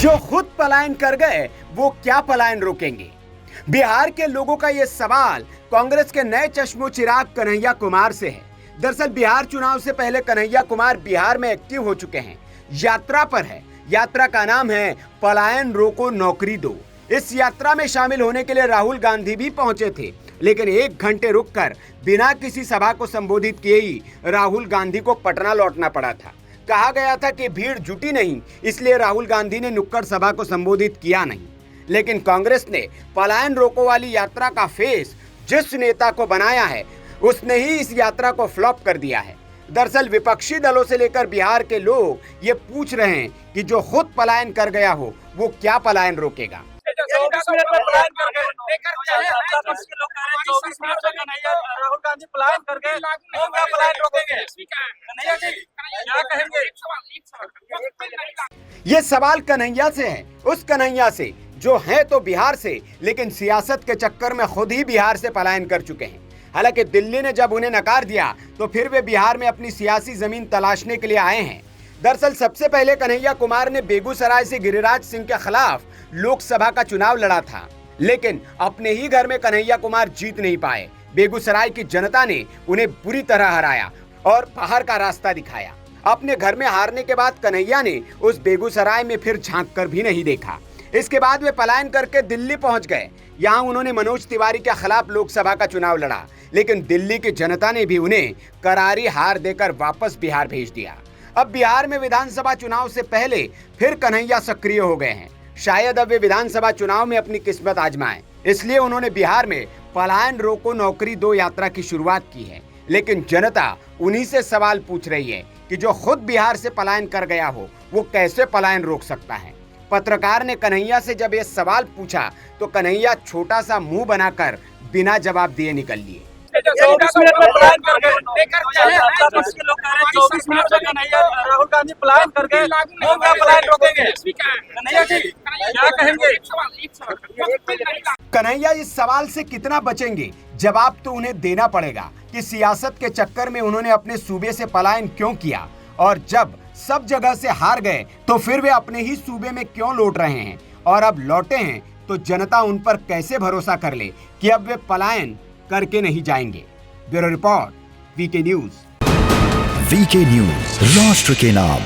जो खुद पलायन कर गए वो क्या पलायन रोकेंगे? बिहार के लोगों का ये सवाल कांग्रेस के नए चश्मो चिराग कन्हैया कुमार से है। दरअसल बिहार चुनाव से पहले कन्हैया कुमार बिहार में एक्टिव हो चुके हैं, यात्रा पर है। यात्रा का नाम है पलायन रोको नौकरी दो। इस यात्रा में शामिल होने के लिए राहुल गांधी भी पहुंचे थे, लेकिन 1 घंटे रुककर बिना किसी सभा को संबोधित किए ही राहुल गांधी को पटना लौटना पड़ा था। कहा गया था कि भीड़ जुटी नहीं, इसलिए राहुल गांधी ने नुक्कड़ सभा को संबोधित किया नहीं। लेकिन कांग्रेस ने पलायन रोको वाली यात्रा का फेस जिस नेता को बनाया है, उसने ही इस यात्रा को फ्लॉप कर दिया है। दरअसल विपक्षी दलों से लेकर बिहार के लोग ये पूछ रहे हैं कि जो खुद पलायन कर गया हो वो क्या पलायन रोकेगा। राहुल गांधी पलायन कर गए, पलायन रोकेंगे, क्या कहेंगे? ये सवाल कन्हैया से है, उस कन्हैया से जो है तो बिहार से, लेकिन सियासत के चक्कर में खुद ही बिहार से पलायन कर चुके हैं। हालांकि दिल्ली ने जब उन्हें नकार दिया तो फिर वे बिहार में अपनी सियासी जमीन तलाशने के लिए आए हैं। दरअसल सबसे पहले कन्हैया कुमार ने बेगूसराय से गिरिराज सिंह के खिलाफ लोकसभा का चुनाव लड़ा था, लेकिन अपने ही घर में कन्हैया कुमार जीत नहीं पाए। बेगूसराय की जनता ने उन्हें बुरी तरह हराया और बाहर का रास्ता दिखाया। अपने घर में हारने के बाद कन्हैया ने उस बेगूसराय में फिर झांक कर भी नहीं देखा। इसके बाद वे पलायन करके दिल्ली पहुंच गए। यहाँ उन्होंने मनोज तिवारी के खिलाफ लोकसभा का चुनाव लड़ा, लेकिन दिल्ली की जनता ने भी उन्हें करारी हार देकर वापस बिहार भेज दिया। अब बिहार में विधानसभा चुनाव से पहले फिर कन्हैया सक्रिय हो गए हैं। शायद अब वे विधानसभा चुनाव में अपनी किस्मत आजमाएं, इसलिए उन्होंने बिहार में पलायन रोको नौकरी दो यात्रा की शुरुआत की है। लेकिन जनता उन्हीं से सवाल पूछ रही है कि जो खुद बिहार से पलायन कर गया हो वो कैसे पलायन रोक सकता है। पत्रकार ने कन्हैया से जब ये सवाल पूछा तो कन्हैया छोटा सा मुंह बनाकर बिना जवाब दिए निकल लिए। 24 मिनट में पलायन कर गए, राहुल गांधी पलायन कर गए, पलायन रोकेंगे, क्या कहेंगे? कन्हैया इस सवाल से कितना बचेंगे? जवाब तो उन्हें देना पड़ेगा कि सियासत के चक्कर में उन्होंने अपने सूबे से पलायन क्यों किया, और जब सब जगह से हार गए तो फिर वे अपने ही सूबे में क्यों लौट रहे हैं, और अब लौटे हैं तो जनता उन पर कैसे भरोसा कर ले कि अब वे पलायन करके नहीं जाएंगे। Bureau report, VK news. VK news, राष्ट्र के नाम।